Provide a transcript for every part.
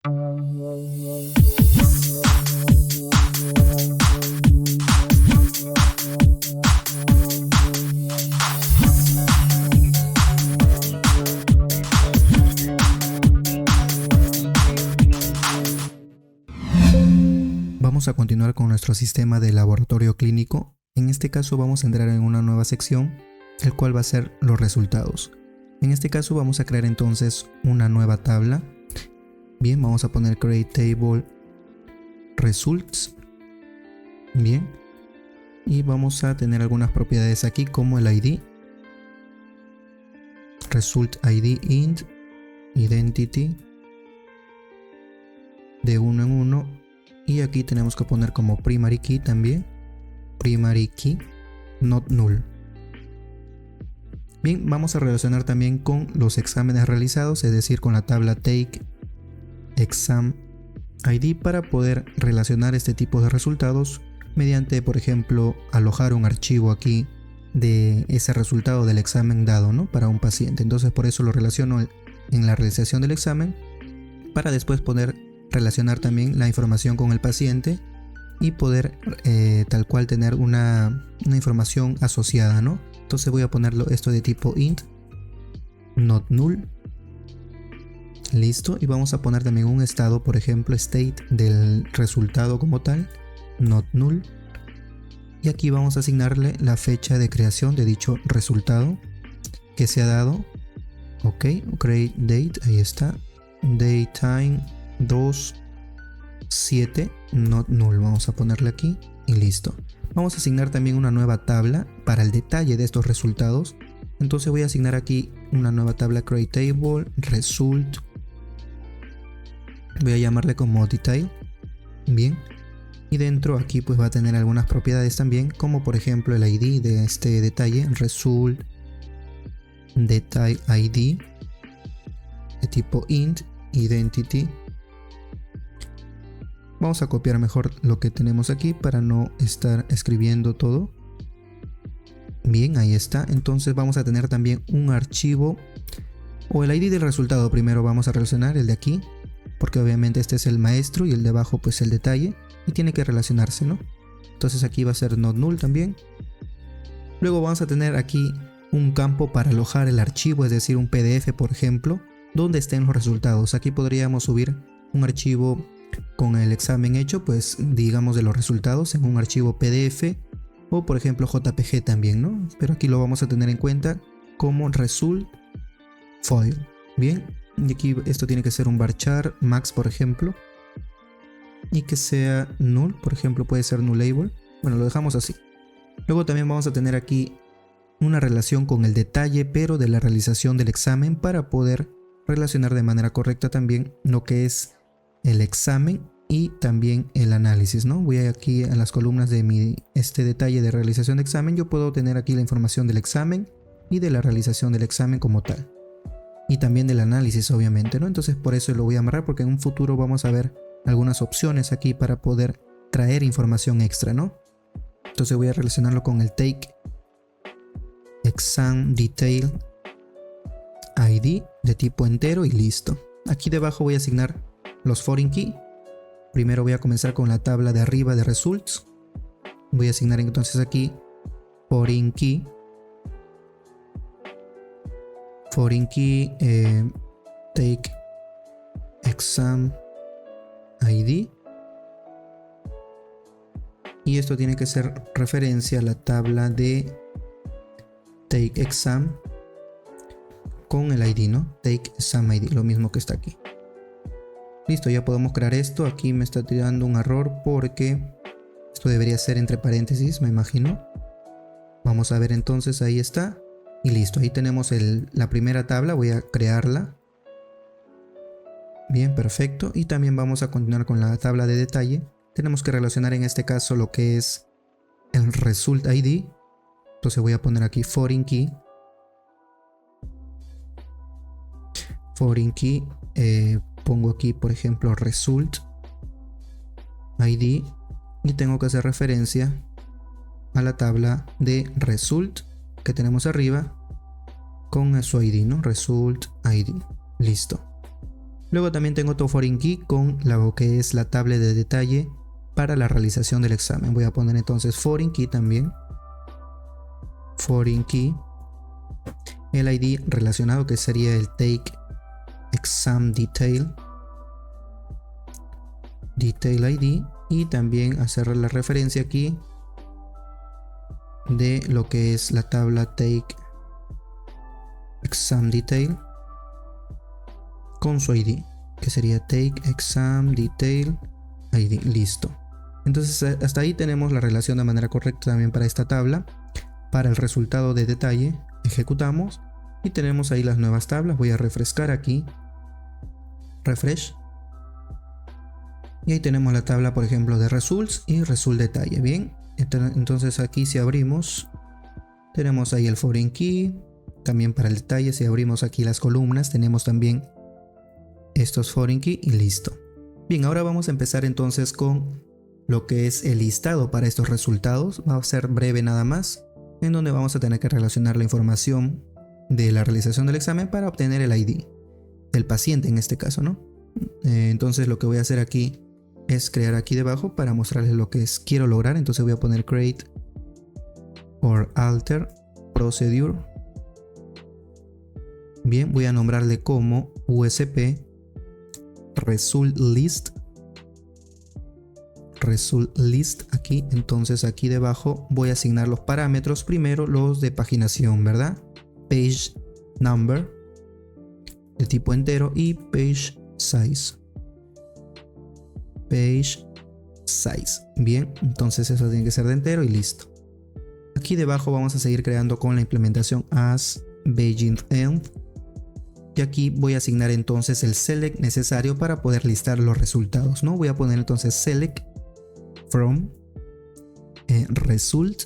Vamos a continuar con nuestro sistema de laboratorio clínico. En este caso vamos a entrar en una nueva sección, el cual va a ser los resultados. En este caso vamos a crear entonces una nueva tabla. Bien, vamos a poner Create Table Results. Bien, y vamos a tener algunas propiedades aquí como el ID, Result ID int, Identity, de 1 en 1. Y aquí tenemos que poner como primary key también, primary key not null. Bien, vamos a relacionar también con los exámenes realizados, es decir, con la tabla take exam ID para poder relacionar este tipo de resultados mediante, por ejemplo, alojar un archivo aquí de ese resultado del examen dado, ¿no? Para un paciente. Entonces por eso lo relaciono en la realización del examen para después poder relacionar también la información con el paciente y poder tal cual tener una información asociada, ¿no? Entonces voy a ponerlo esto de tipo int not null. Listo, y vamos a poner también un estado, por ejemplo state del resultado como tal, not null, y aquí vamos a asignarle la fecha de creación de dicho resultado que se ha dado. Ok, create date, ahí está, daytime 2/7 not null, vamos a ponerle aquí y listo. Vamos a asignar también una nueva tabla para el detalle de estos resultados. Entonces voy a asignar aquí una nueva tabla create table result, voy a llamarle como detail. Bien, y dentro aquí pues va a tener algunas propiedades también, como por ejemplo el ID de este detalle, result detail ID de tipo int, identity. Vamos a copiar mejor lo que tenemos aquí para no estar escribiendo todo. Bien, ahí está. Entonces vamos a tener también un archivo o el ID del resultado. Primero vamos a relacionar el de aquí, porque obviamente este es el maestro y el de abajo pues el detalle y tiene que relacionarse, ¿no? Entonces aquí va a ser not null también. Luego vamos a tener aquí un campo para alojar el archivo, es decir, un PDF, por ejemplo, donde estén los resultados. Aquí podríamos subir un archivo con el examen hecho, pues digamos de los resultados en un archivo PDF o por ejemplo JPG también, ¿no? Pero aquí lo vamos a tener en cuenta como result file. Bien, y aquí esto tiene que ser un varchar max, por ejemplo, y que sea null, por ejemplo puede ser nullable. Bueno, lo dejamos así. Luego también vamos a tener aquí una relación con el detalle pero de la realización del examen para poder relacionar de manera correcta también lo que es el examen y también el análisis, ¿no? Voy aquí a las columnas de este detalle de realización de examen. Yo puedo tener aquí la información del examen y de la realización del examen como tal, y también del análisis obviamente, ¿no? Entonces por eso lo voy a amarrar, porque en un futuro vamos a ver algunas opciones aquí para poder traer información extra, ¿no? Entonces voy a relacionarlo con el take exam detail ID de tipo entero y listo. Aquí debajo voy a asignar los foreign key. Primero voy a comenzar con la tabla de arriba de results. Voy a asignar entonces aquí foreign key take exam ID, y esto tiene que ser referencia a la tabla de take exam con el ID, ¿no? Take exam ID, lo mismo que está aquí. Listo, ya podemos crear esto. Aquí me está tirando un error porque esto debería ser entre paréntesis, me imagino. Vamos a ver entonces, ahí está. Y listo, ahí tenemos la primera tabla, voy a crearla. Bien, perfecto. Y también vamos a continuar con la tabla de detalle. Tenemos que relacionar en este caso lo que es el result ID. Entonces voy a poner aquí foreign key. Pongo aquí por ejemplo result ID y tengo que hacer referencia a la tabla de result que tenemos arriba con su ID, ¿no? Result ID. Listo. Luego también tengo otro foreign key con lo que es la tabla de detalle para la realización del examen. Voy a poner entonces foreign key también. Foreign key. El ID relacionado que sería el take exam detail. Detail ID. Y también hacer la referencia aquí de lo que es la tabla take exam detail con su ID, que sería take exam detail ID. Listo. Entonces hasta ahí tenemos la relación de manera correcta también para esta tabla. Para el resultado de detalle ejecutamos y tenemos ahí las nuevas tablas. Voy a refrescar aquí, refresh, y ahí tenemos la tabla, por ejemplo, de results y result detalle. Bien, entonces aquí si abrimos, tenemos ahí el foreign key. También para el detalle, si abrimos aquí las columnas, tenemos también estos foreign key y listo. Bien, ahora vamos a empezar entonces con lo que es el listado para estos resultados. Va a ser breve nada más, en donde vamos a tener que relacionar la información de la realización del examen para obtener el ID del paciente en este caso, ¿no? Entonces lo que voy a hacer aquí es crear aquí debajo para mostrarles lo que quiero lograr. Entonces voy a poner create or alter procedure. Bien, voy a nombrarle como USP result list. Result list aquí. Entonces aquí debajo voy a asignar los parámetros. Primero los de paginación, ¿verdad? Page number de tipo entero y page size. Page size. Bien, entonces eso tiene que ser de entero y listo. Aquí debajo vamos a seguir creando con la implementación as Beijing end. Y aquí voy a asignar entonces el select necesario para poder listar los resultados, ¿no? Voy a poner entonces select from result.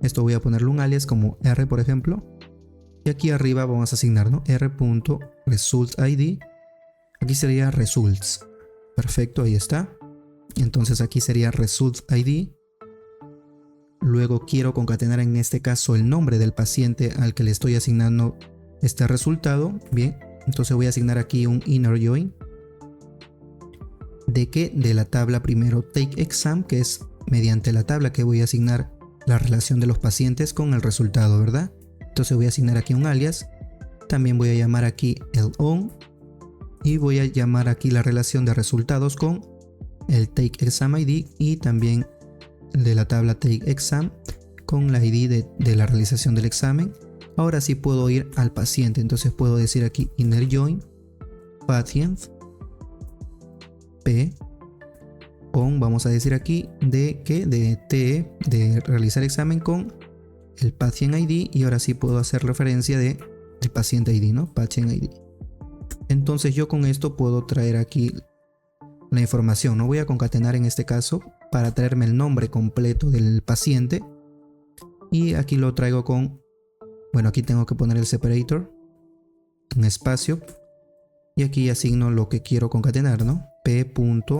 Esto voy a ponerle un alias como R, por ejemplo. Y aquí arriba vamos a asignar, ¿no? R.resultID. Aquí sería results. Perfecto, ahí está. Entonces aquí sería resultID. Luego quiero concatenar en este caso el nombre del paciente al que le estoy asignando este resultado. Bien, entonces voy a asignar aquí un inner join. ¿De qué? De la tabla primero take exam, que es mediante la tabla que voy a asignar la relación de los pacientes con el resultado, ¿verdad? Entonces voy a asignar aquí un alias. También voy a llamar aquí el on. Y voy a llamar aquí la relación de resultados con el take exam ID y también de la tabla take exam con la ID de la realización del examen. Ahora sí puedo ir al paciente, entonces puedo decir aquí inner join patient p on, vamos a decir aquí de que de t de realizar examen con el patient ID, y ahora sí puedo hacer referencia de el paciente ID, ¿no? Patient ID. Entonces yo con esto puedo traer aquí la información, no voy a concatenar en este caso para traerme el nombre completo del paciente, y aquí lo traigo con, bueno, aquí tengo que poner el separator, un espacio, y aquí asigno lo que quiero concatenar, ¿no? p.lastname.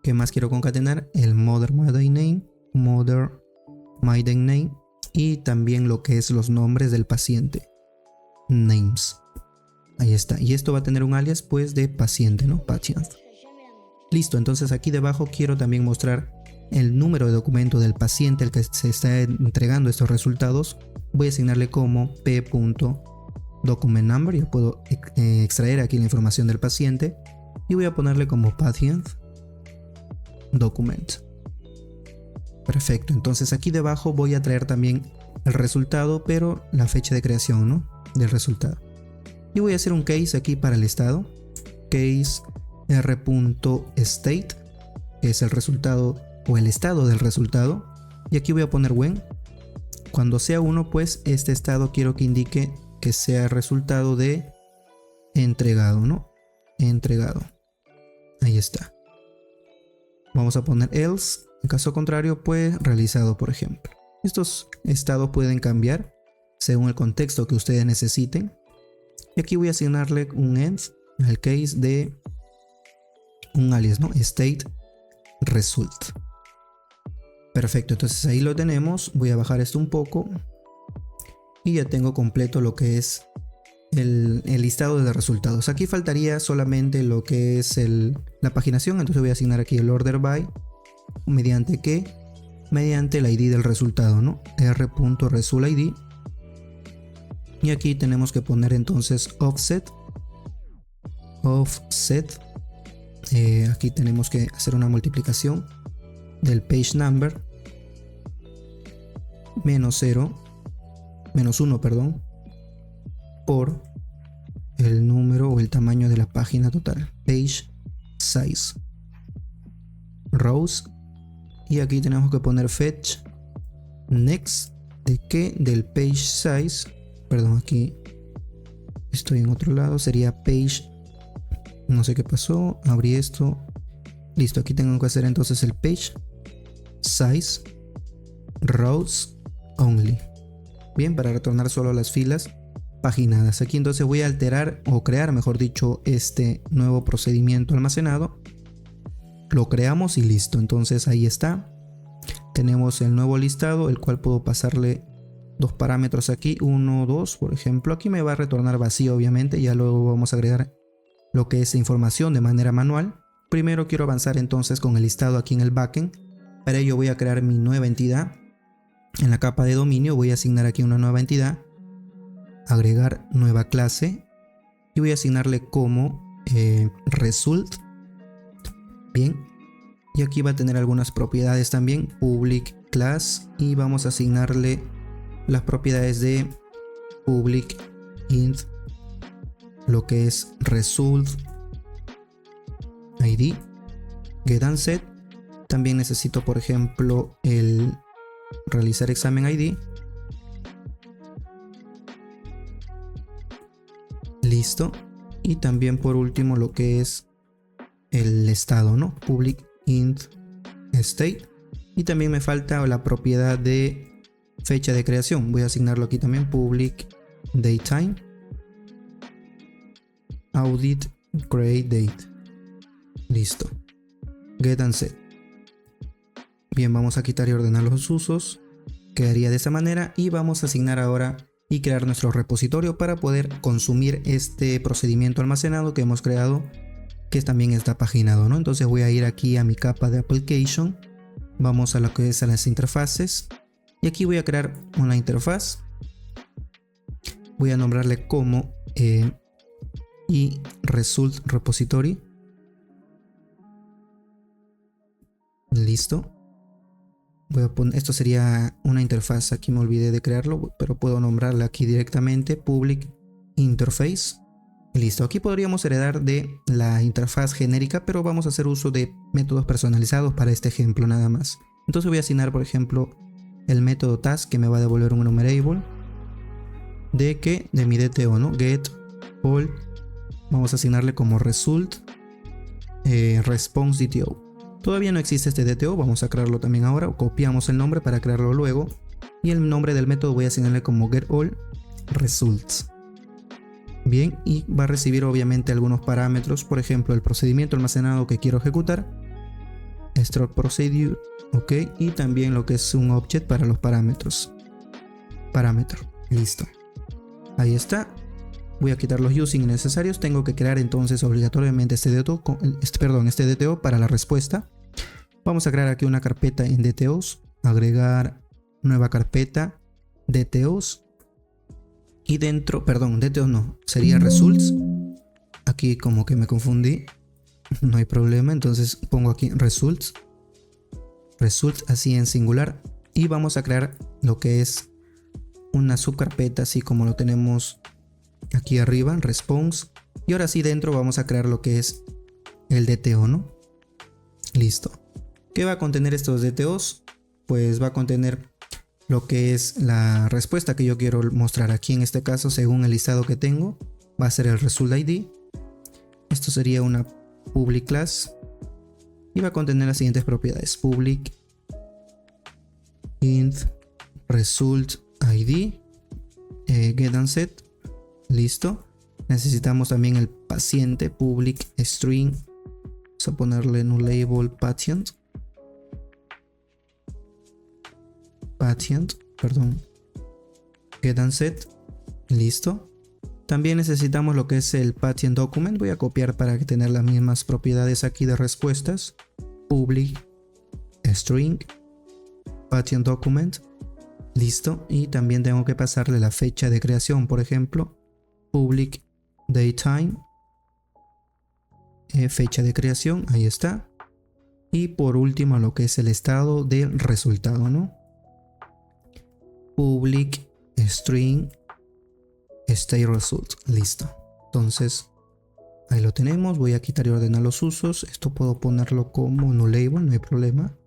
¿Qué más quiero concatenar? El mother maiden name, y también lo que es los nombres del paciente, names. Ahí está, y esto va a tener un alias pues de paciente, ¿no? Patient. Listo, entonces aquí debajo quiero también mostrar el número de documento del paciente al que se está entregando estos resultados. Voy a asignarle como p.document number. Yo puedo extraer aquí la información del paciente y voy a ponerle como patient document. Perfecto, entonces aquí debajo voy a traer también el resultado, pero la fecha de creación, ¿no? Del resultado. Y voy a hacer un case aquí para el estado. Case r.state, que es el resultado o el estado del resultado. Y aquí voy a poner when. Cuando sea 1, pues este estado quiero que indique que sea el resultado de entregado, ¿no? Entregado. Ahí está. Vamos a poner else. En caso contrario, pues realizado, por ejemplo. Estos estados pueden cambiar según el contexto que ustedes necesiten. Y aquí voy a asignarle un end al case de un alias, ¿no? State result. Perfecto, entonces ahí lo tenemos. Voy a bajar esto un poco y ya tengo completo lo que es el listado de resultados. Aquí faltaría solamente lo que es la paginación, entonces voy a asignar aquí el order by, mediante qué, mediante el ID del resultado, ¿no? r.resultID. Y aquí tenemos que poner entonces offset. Aquí tenemos que hacer una multiplicación del page number -1, perdón, por el número o el tamaño de la página total, page size, rows. Y aquí tenemos que poner fetch next de qué, del page size, perdón, aquí estoy en otro lado, sería page, no sé qué pasó, abrí esto, listo. Aquí tengo que hacer entonces el page size rows only, bien, para retornar solo las filas paginadas. Aquí entonces voy a alterar o crear, mejor dicho, este nuevo procedimiento almacenado. Lo creamos y listo. Entonces ahí está, tenemos el nuevo listado, el cual puedo pasarle dos parámetros aquí, 1, 2, por ejemplo. Aquí me va a retornar vacío, obviamente. Ya luego vamos a agregar lo que es información de manera manual. Primero quiero avanzar entonces con el listado aquí en el backend. Para ello voy a crear mi nueva entidad. En la capa de dominio voy a asignar aquí una nueva entidad, agregar nueva clase y voy a asignarle como result. Bien, y aquí va a tener algunas propiedades también, public class, y vamos a asignarle las propiedades de public int, lo que es result id, get and set. También necesito, por ejemplo, el realizar examen id. Listo. Y también por último lo que es el estado, ¿no? Public int state. Y también me falta la propiedad de fecha de creación. Voy a asignarlo aquí también, public datetime audit create date. Listo. Get and set. Bien, vamos a quitar y ordenar los usos. Quedaría de esa manera y vamos a asignar ahora y crear nuestro repositorio para poder consumir este procedimiento almacenado que hemos creado, que también está paginado, ¿no? Entonces voy a ir aquí a mi capa de application, vamos a lo que es a las interfaces y aquí voy a crear una interfaz. Voy a nombrarle como y result repository. Listo. Voy a poner, esto sería una interfaz, aquí me olvidé de crearlo, pero puedo nombrarla aquí directamente, public interface. Listo, aquí podríamos heredar de la interfaz genérica, pero vamos a hacer uso de métodos personalizados para este ejemplo nada más. Entonces voy a asignar, por ejemplo, el método task que me va a devolver un enumerable de mi DTO, ¿no? Get all, vamos a asignarle como result response DTO. Todavía no existe este DTO, vamos a crearlo también ahora. Copiamos el nombre para crearlo luego. Y el nombre del método voy a asignarle como getAllResults. Bien, y va a recibir obviamente algunos parámetros. Por ejemplo, el procedimiento almacenado que quiero ejecutar. Struct procedure, ok. Y también lo que es un object para los parámetros. Parámetro, listo. Ahí está. Voy a quitar los using innecesarios. Tengo que crear entonces obligatoriamente este DTO para la respuesta. Vamos a crear aquí una carpeta en DTOs. Agregar nueva carpeta DTOs. Y dentro, perdón, DTOs no, sería results. Aquí como que me confundí. No hay problema. Entonces pongo aquí results. Results así en singular. Y vamos a crear lo que es una subcarpeta así como lo tenemos aquí arriba, response. Y ahora sí dentro vamos a crear lo que es el DTO, ¿no? Listo. ¿Qué va a contener estos DTOs? Pues va a contener lo que es la respuesta que yo quiero mostrar. Aquí en este caso, según el listado que tengo, va a ser el result ID. Esto sería una public class y va a contener las siguientes propiedades: public int result ID, get and set. Listo. Necesitamos también el paciente, public string. Vamos a ponerle en un label patient, perdón. Get and set. Listo. También necesitamos lo que es el patient document. Voy a copiar para tener las mismas propiedades aquí de respuestas. Public string patient document. Listo. Y también tengo que pasarle la fecha de creación, por ejemplo. Public datetime. Fecha de creación. Ahí está. Y por último lo que es el estado del resultado, ¿no? Public string state result. Listo. Entonces ahí lo tenemos. Voy a quitar y ordenar los usos. Esto puedo ponerlo como nullable, no hay problema.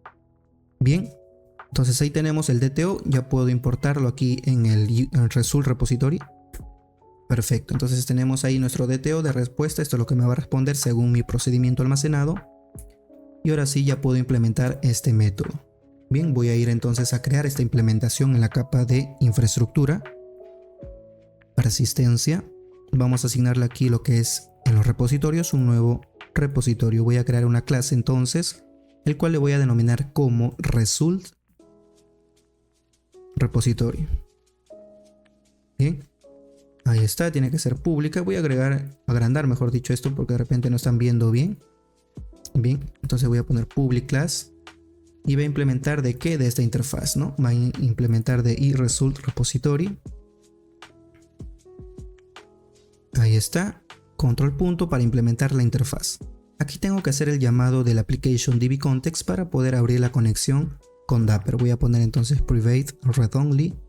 Bien. Entonces ahí tenemos el DTO. Ya puedo importarlo aquí en el result repository. Perfecto. Entonces tenemos ahí nuestro DTO de respuesta. Esto es lo que me va a responder según mi procedimiento almacenado. Y ahora sí ya puedo implementar este método. Bien, voy a ir entonces a crear esta implementación en la capa de infraestructura. Persistencia. Vamos a asignarle aquí lo que es en los repositorios un nuevo repositorio. Voy a crear una clase entonces, el cual le voy a denominar como result repository. Bien, ahí está, tiene que ser pública. Voy a agrandar mejor dicho esto porque de repente no están viendo bien. Bien, entonces voy a poner public class y va a implementar de qué, de esta interfaz, ¿no? Va a implementar de iResult repository. Ahí está, control punto para implementar la interfaz. Aquí tengo que hacer el llamado del application db context para poder abrir la conexión con Dapper. Voy a poner entonces private read only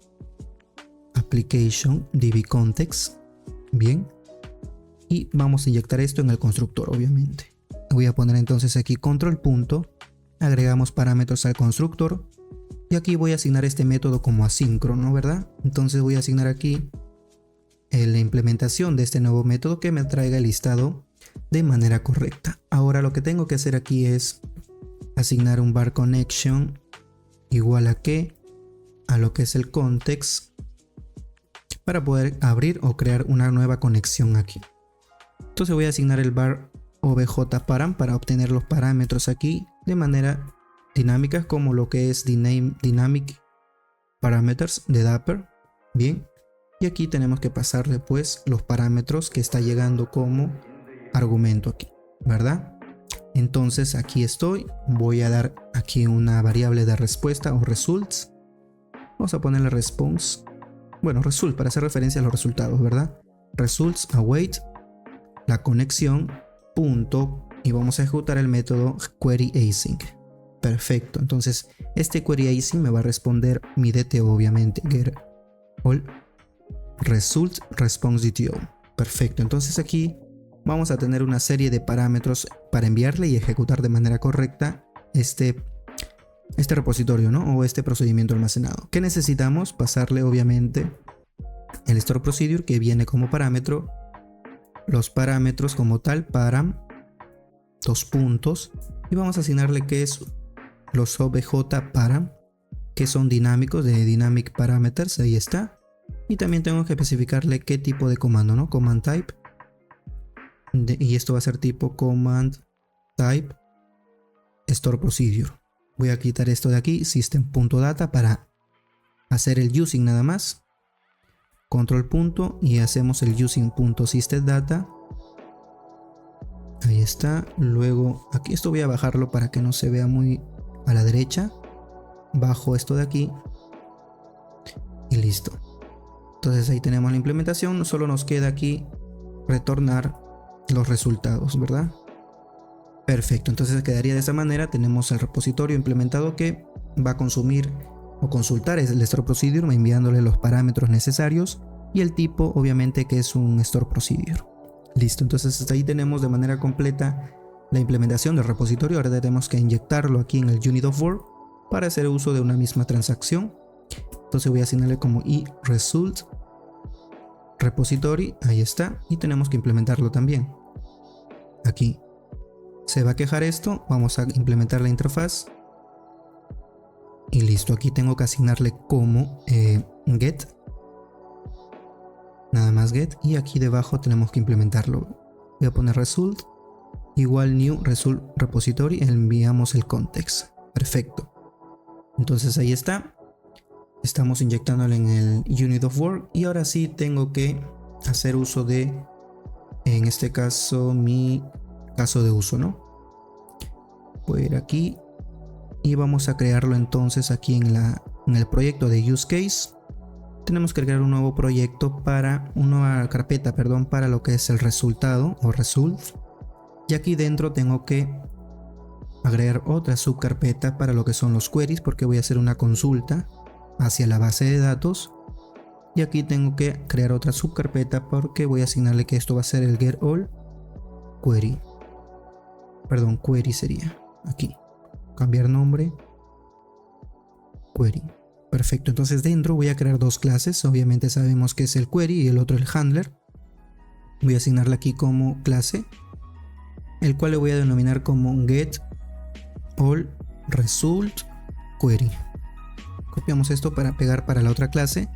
application db context. Bien, y vamos a inyectar esto en el constructor, obviamente. Voy a poner entonces aquí control punto, agregamos parámetros al constructor y aquí voy a asignar este método como asíncrono, ¿verdad? Entonces voy a asignar aquí la implementación de este nuevo método que me traiga el listado de manera correcta. Ahora lo que tengo que hacer aquí es asignar un var connection igual a qué, a lo que es el context para poder abrir o crear una nueva conexión aquí. Entonces voy a asignar el var obj_param para obtener los parámetros aquí de manera dinámica como lo que es dynamic parameters de Dapper. Bien, y aquí tenemos que pasarle pues los parámetros que está llegando como argumento aquí, ¿verdad? Entonces aquí estoy, voy a dar aquí una variable de respuesta o results. Vamos a ponerle response, bueno, result para hacer referencia a los resultados, ¿verdad? Results await la conexión punto y vamos a ejecutar el método query async. Perfecto, entonces este query async me va a responder mi DTO, obviamente, get all result response DTO. Perfecto, entonces aquí vamos a tener una serie de parámetros para enviarle y ejecutar de manera correcta este repositorio, ¿no? O este procedimiento almacenado. ¿Qué necesitamos? Pasarle obviamente el store procedure que viene como parámetro, los parámetros como tal, param, dos puntos, y vamos a asignarle que es los obj param, que son dinámicos de dynamic parameters, ahí está. Y también tengo que especificarle qué tipo de comando, ¿no? Command type. Y esto va a ser tipo command type store procedure. Voy a quitar esto de aquí, system.data, para hacer el using nada más. Control punto y hacemos el using.systemData. Ahí está. Luego aquí esto voy a bajarlo para que no se vea muy a la derecha. Bajo esto de aquí y listo. Entonces ahí tenemos la implementación. Solo nos queda aquí retornar los resultados, ¿verdad? Perfecto, entonces quedaría de esta manera. Tenemos el repositorio implementado que va a consumir o consultar el store procedure enviándole los parámetros necesarios y el tipo obviamente que es un store procedure. Listo, entonces hasta ahí tenemos de manera completa la implementación del repositorio. Ahora tenemos que inyectarlo aquí en el unit of work para hacer uso de una misma transacción. Entonces voy a asignarle como iResult repository, ahí está, y tenemos que implementarlo también. Aquí se va a quejar esto, vamos a implementar la interfaz y listo. Aquí tengo que asignarle como get, nada más get, y aquí debajo tenemos que implementarlo. Voy a poner result igual new result repository, enviamos el context. Perfecto, entonces ahí está. Estamos inyectándole en el unit of work y ahora sí tengo que hacer uso de, en este caso, mi caso de uso, ¿no? Voy a ir aquí y vamos a crearlo entonces aquí en el proyecto de use case. Tenemos que crear un nuevo proyecto para una nueva carpeta, perdón, para lo que es el resultado o result. Y aquí dentro tengo que agregar otra subcarpeta para lo que son los queries, porque voy a hacer una consulta hacia la base de datos. Y aquí tengo que crear otra subcarpeta porque voy a asignarle que esto va a ser el get all query. Perdón, query sería aquí. Cambiar nombre, query. Perfecto, entonces dentro voy a crear dos clases. Obviamente sabemos que es el query y el otro el handler. Voy a asignarle aquí como clase, el cual le voy a denominar como get all result query. Copiamos esto para pegar para la otra clase.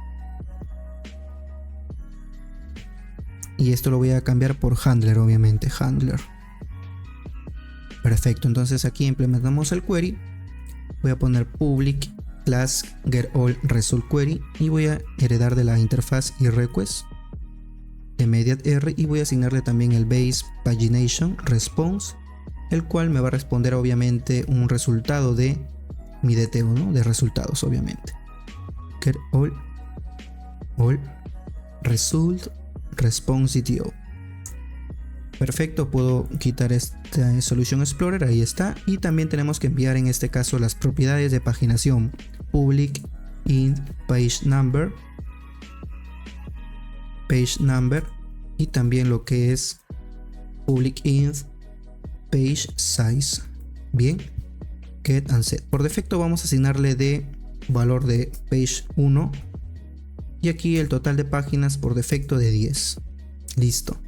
Y esto lo voy a cambiar por handler, obviamente, handler. Perfecto, entonces aquí implementamos el query. Voy a poner public class get all result query y voy a heredar de la interfaz y request immediate R y voy a asignarle también el base pagination response, el cual me va a responder obviamente un resultado de mi DTO, ¿no? De resultados, obviamente. Get all result response DTO. Perfecto, puedo quitar esta Solution Explorer, ahí está. Y también tenemos que enviar en este caso las propiedades de paginación. Public int page number y también lo que es public int page size. Bien, get and set. Por defecto vamos a asignarle de valor de page 1 y aquí el total de páginas por defecto de 10. Listo.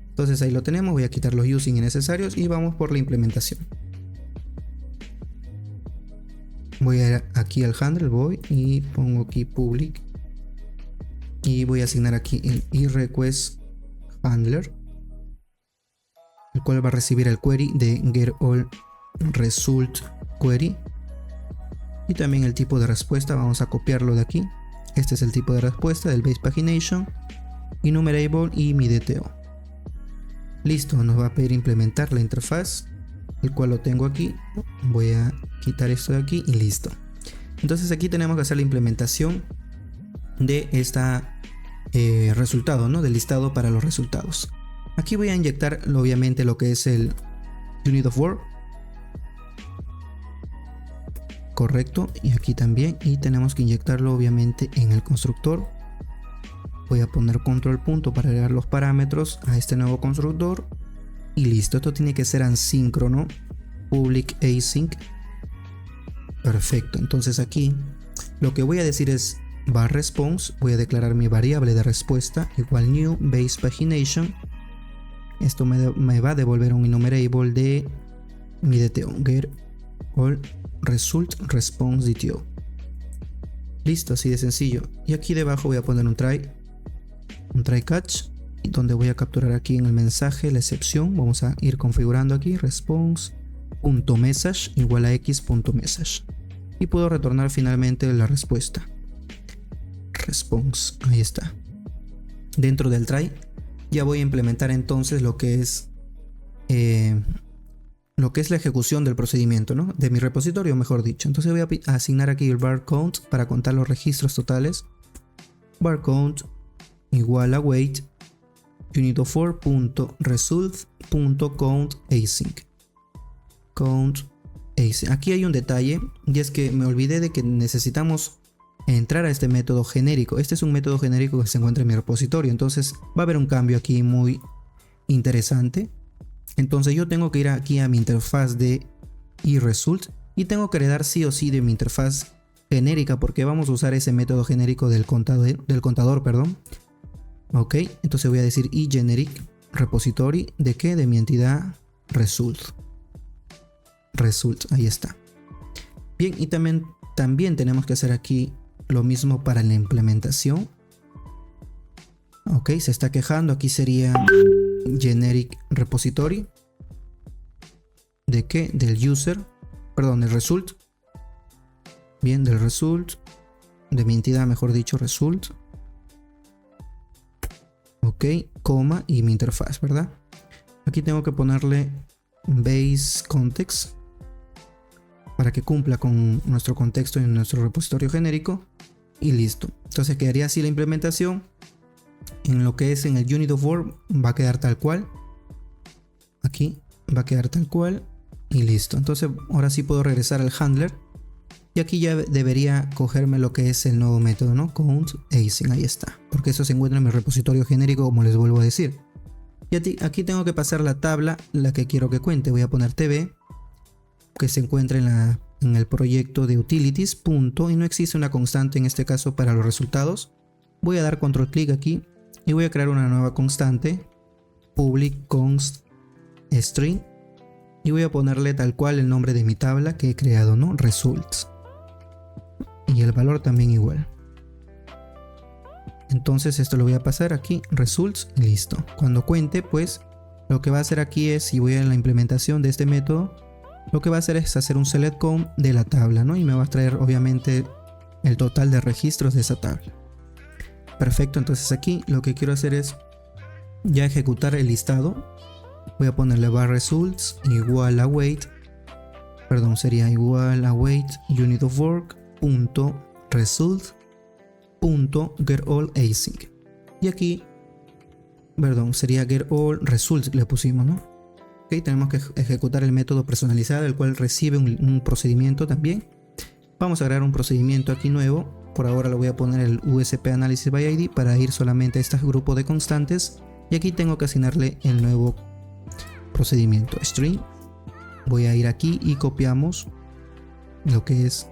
Entonces ahí lo tenemos. Voy a quitar los using innecesarios y vamos por la implementación. Voy a ir aquí al handle, voy y pongo aquí public y voy a asignar aquí el iRequest handler, el cual va a recibir el query de get all result query y también el tipo de respuesta. Vamos a copiarlo de aquí. Este es el tipo de respuesta del base pagination, enumerable y mi DTO. Listo, nos va a pedir implementar la interfaz, el cual lo tengo aquí. Voy a quitar esto de aquí y listo. Entonces aquí tenemos que hacer la implementación de esta resultado, ¿no? Del listado para los resultados. Aquí voy a inyectar obviamente lo que es el unit of work. Correcto, y aquí también, y tenemos que inyectarlo obviamente en el constructor. Voy a poner control punto para agregar los parámetros a este nuevo constructor y listo. Esto tiene que ser asíncrono, public async. Perfecto, entonces aquí lo que voy a decir es var response. Voy a declarar mi variable de respuesta igual new base pagination. Esto me va a devolver un enumerable de mi DTO, get all result response DTO. Listo, así de sencillo. Y aquí debajo voy a poner un try catch, donde voy a capturar aquí en el mensaje la excepción. Vamos a ir configurando aquí response.message igual a x.message y puedo retornar finalmente la respuesta response. Ahí está. Dentro del try ya voy a implementar entonces lo que es la ejecución del procedimiento, ¿no? De mi repositorio, mejor dicho. Entonces voy a asignar aquí el var count para contar los registros totales. Var count igual a wait unit4.result.count async. Aquí hay un detalle y es que me olvidé de que necesitamos entrar a este método genérico. Este es un método genérico que se encuentra en mi repositorio, entonces va a haber un cambio aquí muy interesante. Entonces yo tengo que ir aquí a mi interfaz de iResult y tengo que heredar sí o sí de mi interfaz genérica porque vamos a usar ese método genérico del contador, perdón. Ok, entonces voy a decir iGeneric repository de qué, de mi entidad result, ahí está. Bien, y también tenemos que hacer aquí lo mismo para la implementación. Ok, se está quejando, aquí sería generic repository de qué, del user, perdón, del result. Bien, del result, de mi entidad, mejor dicho, result. Ok, ok, coma y mi interfaz, ¿verdad? Aquí tengo que ponerle base context para que cumpla con nuestro contexto en nuestro repositorio genérico y listo. Entonces quedaría así la implementación. En lo que es en el unit of work va a quedar tal cual. Aquí va a quedar tal cual y listo. Entonces ahora sí puedo regresar al handler y aquí ya debería cogerme lo que es el nuevo método, ¿no? Count async, ahí está, porque eso se encuentra en mi repositorio genérico, como les vuelvo a decir. Y aquí tengo que pasar la tabla, la que quiero que cuente. Voy a poner tb, que se encuentra en el proyecto de utilities, punto, y no existe una constante en este caso para los resultados. Voy a dar control clic aquí y voy a crear una nueva constante, public const string, y voy a ponerle tal cual el nombre de mi tabla que he creado, ¿no? Results, y el valor también igual. Entonces esto lo voy a pasar aquí, results, y listo. Cuando cuente, pues lo que va a hacer aquí es, si voy a la implementación de este método, lo que va a hacer es hacer un select count de la tabla, ¿no? Y me va a traer obviamente el total de registros de esa tabla. Perfecto, entonces aquí lo que quiero hacer es ya ejecutar el listado. Voy a ponerle var results igual a wait, perdón, sería igual a wait unit of work punto result punto get all async, y aquí, perdón, sería get all results le pusimos, ¿no? Ok, tenemos que ejecutar el método personalizado, el cual recibe un procedimiento también. Vamos a agregar un procedimiento aquí nuevo. Por ahora le voy a poner el USP Analysis by ID para ir solamente a este grupo de constantes, y aquí tengo que asignarle el nuevo procedimiento string. Voy a ir aquí y copiamos lo que es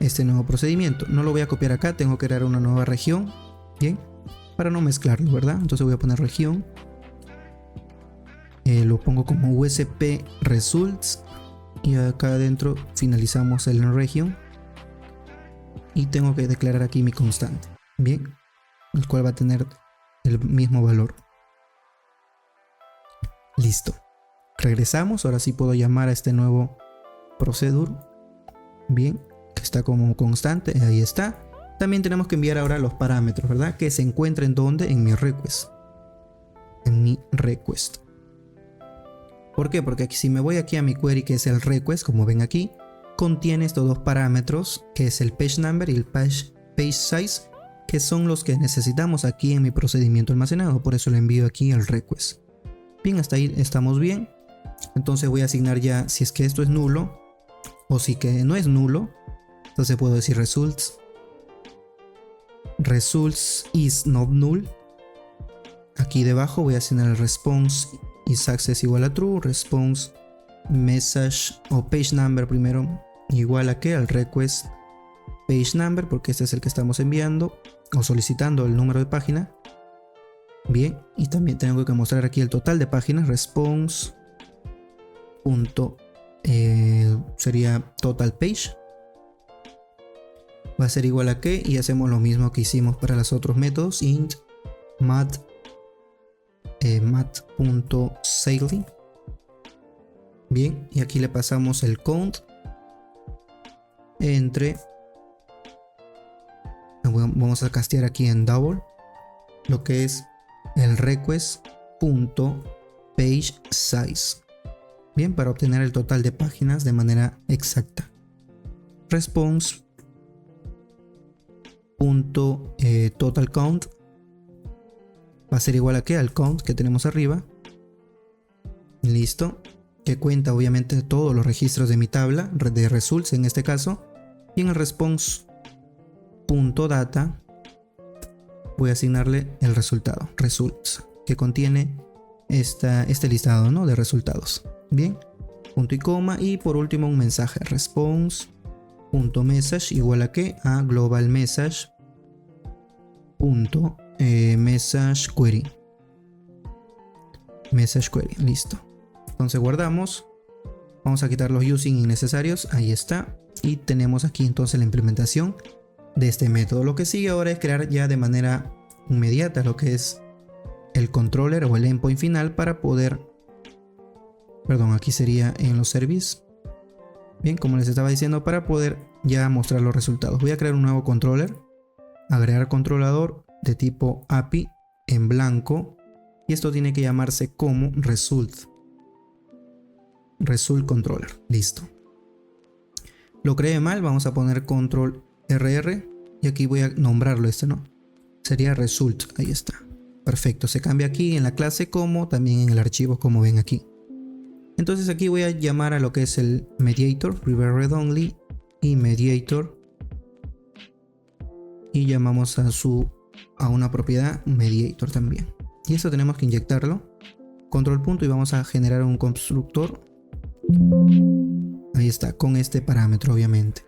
este nuevo procedimiento. No lo voy a copiar acá, tengo que crear una nueva región, bien, para no mezclarlo, ¿verdad? Entonces voy a poner región, lo pongo como USP results, y acá adentro finalizamos el región y tengo que declarar aquí mi constante, bien, el cual va a tener el mismo valor. Listo, regresamos. Ahora sí puedo llamar a este nuevo procedure, bien, que está como constante, ahí está. También tenemos que enviar ahora los parámetros, ¿verdad? Que se encuentren donde, en mi request. En mi request. ¿Por qué? Porque aquí, si me voy aquí a mi query, que es el request, como ven aquí, contiene estos dos parámetros, que es el page number y el page size, que son los que necesitamos aquí en mi procedimiento almacenado. Por eso le envío aquí al request. Bien, hasta ahí estamos bien. Entonces voy a asignar ya, si es que esto es nulo o si que no es nulo, entonces puedo decir results is not null. Aquí debajo voy a asignar el response is access igual a true, response message o page number primero igual a que al request page number, porque este es el que estamos enviando o solicitando el número de página. Bien, y también tengo que mostrar aquí el total de páginas, response punto sería total page, va a ser igual a que, y hacemos lo mismo que hicimos para los otros métodos, int mat.sailing. Bien, y aquí le pasamos el count entre, vamos a castear aquí en double lo que es el request.page size, bien, para obtener el total de páginas de manera exacta. Response.total count va a ser igual a que al count que tenemos arriba, listo, que cuenta obviamente todos los registros de mi tabla de results en este caso, y en el response.data voy a asignarle el resultado, results, que contiene este listado, ¿no?, de resultados. Bien, punto y coma, y por último un mensaje, response.message igual a que a global message message query, listo. Entonces guardamos, vamos a quitar los using innecesarios, ahí está, y tenemos aquí entonces la implementación de este método. Lo que sigue ahora es crear ya de manera inmediata lo que es el controller o el endpoint final para poder, perdón, aquí sería en los service, bien, como les estaba diciendo, para poder ya mostrar los resultados. Voy a crear un nuevo controller, agregar controlador de tipo API en blanco, y esto tiene que llamarse como result controller. Listo. Lo creé mal, vamos a poner control RR y aquí voy a nombrarlo ¿no? Sería result, ahí está. Perfecto, se cambia aquí en la clase como también en el archivo, como ven aquí. Entonces aquí voy a llamar a lo que es el mediator, reverse read only y mediator, y llamamos a una propiedad mediator también. Y eso tenemos que inyectarlo. Control punto y vamos a generar un constructor. Ahí está, con este parámetro obviamente.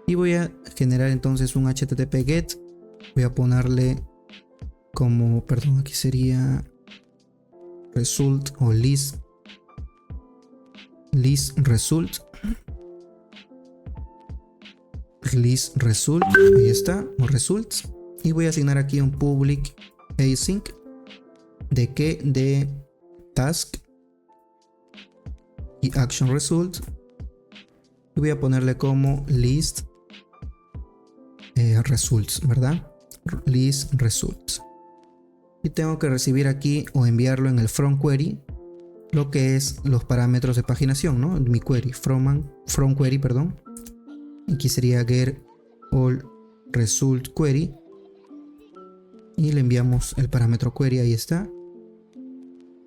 Y voy a generar entonces un HTTP GET. Voy a ponerle como, perdón, aquí sería result o list result. List result, ahí está, o results. Y voy a asignar aquí un public async. ¿De qué? De task y action result. Y voy a ponerle como list results, ¿verdad? List results. Y tengo que recibir aquí o enviarlo en el from query lo que es los parámetros de paginación, ¿no? Mi query, from query, perdón. Aquí sería get all result query. Y le enviamos el parámetro query, ahí está.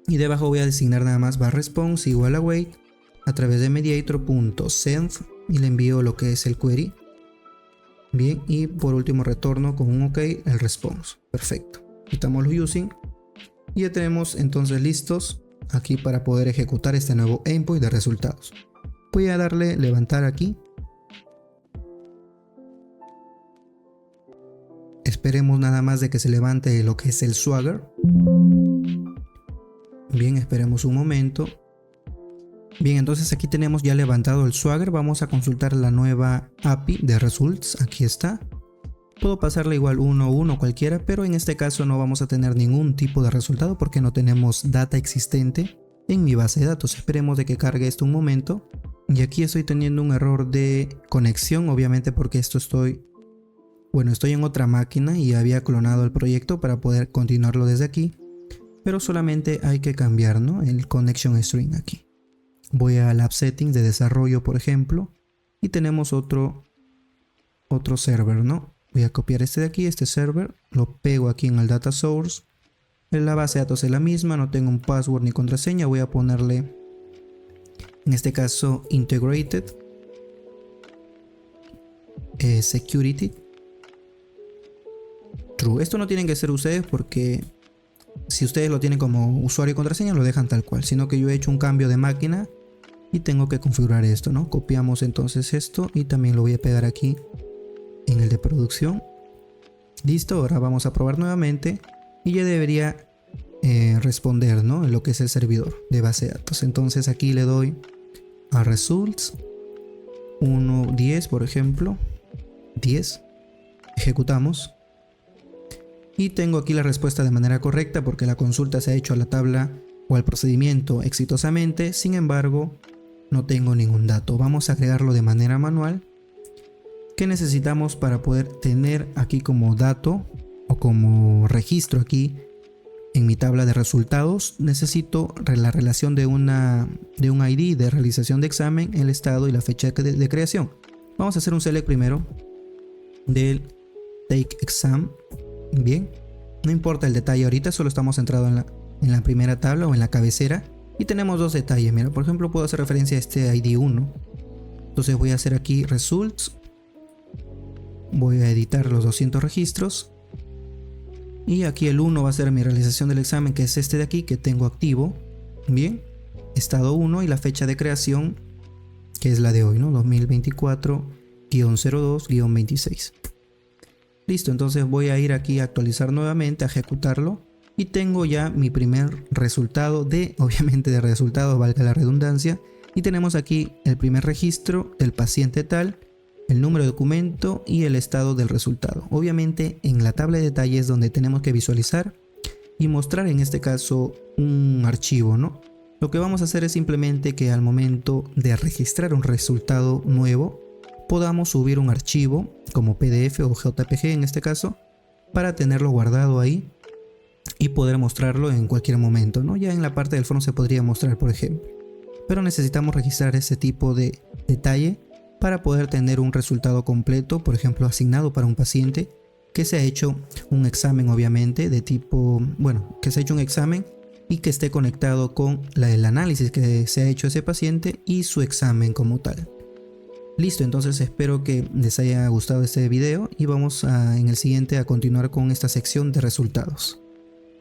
Y debajo voy a designar nada más response igual a await a través de mediator.send y le envío lo que es el query. Bien, y por último retorno con un OK el response. Perfecto. Quitamos los using y ya tenemos entonces listos aquí para poder ejecutar este nuevo endpoint de resultados. Voy a darle levantar aquí. Esperemos nada más de que se levante lo que es el Swagger. Bien, esperemos un momento. Bien, entonces aquí tenemos ya levantado el Swagger. Vamos a consultar la nueva API de results. Aquí está. Puedo pasarle igual 1 cualquiera, pero en este caso no vamos a tener ningún tipo de resultado porque no tenemos data existente en mi base de datos. Esperemos de que cargue esto un momento. Y aquí estoy teniendo un error de conexión, obviamente porque estoy en otra máquina y había clonado el proyecto para poder continuarlo desde aquí. Pero solamente hay que cambiar, ¿no? El connection string aquí. Voy a Lab Settings de desarrollo, por ejemplo, y tenemos otro server, ¿no? Voy a copiar este de aquí, este server, lo pego aquí en el data source. La base de datos es la misma, no tengo un password ni contraseña. Voy a ponerle, en este caso, integrated security true. Esto no tienen que ser ustedes porque si ustedes lo tienen como usuario y contraseña lo dejan tal cual, sino que yo he hecho un cambio de máquina y tengo que configurar esto, ¿no? Copiamos entonces esto y también lo voy a pegar aquí en el de producción. Listo, ahora vamos a probar nuevamente y ya debería responder, ¿no? En lo que es el servidor de base de datos. Entonces aquí le doy a results 1.10, por ejemplo, 10, ejecutamos. Y tengo aquí la respuesta de manera correcta porque la consulta se ha hecho a la tabla o al procedimiento exitosamente. Sin embargo, no tengo ningún dato. Vamos a agregarlo de manera manual. ¿Qué necesitamos para poder tener aquí como dato o como registro aquí en mi tabla de resultados? Necesito la relación de un ID de realización de examen, el estado y la fecha de creación. Vamos a hacer un select primero del take exam. Bien, no importa el detalle ahorita, solo estamos centrados en la primera tabla o en la cabecera y tenemos dos detalles. Mira, por ejemplo, puedo hacer referencia a este ID 1. Entonces voy a hacer aquí results, voy a editar los 200 registros y aquí el 1 va a ser mi realización del examen, que es este de aquí que tengo activo. Bien, estado 1 y la fecha de creación, que es la de hoy, ¿no? 2024-02-26. Listo, entonces voy a ir aquí a actualizar nuevamente, a ejecutarlo y tengo ya mi primer resultado obviamente de resultados, valga la redundancia, y tenemos aquí el primer registro del paciente tal, el número de documento y el estado del resultado. Obviamente en la tabla de detalles donde tenemos que visualizar y mostrar en este caso un archivo, ¿no? Lo que vamos a hacer es simplemente que al momento de registrar un resultado nuevo podamos subir un archivo como PDF o JPG en este caso para tenerlo guardado ahí y poder mostrarlo en cualquier momento, ¿no? Ya en la parte del foro se podría mostrar, por ejemplo. Pero necesitamos registrar ese tipo de detalle para poder tener un resultado completo, por ejemplo, asignado para un paciente que se ha hecho un examen, obviamente, de tipo, bueno, que se ha hecho un examen y que esté conectado con el análisis que se ha hecho ese paciente y su examen como tal. Listo, entonces espero que les haya gustado este video y vamos en el siguiente a continuar con esta sección de resultados.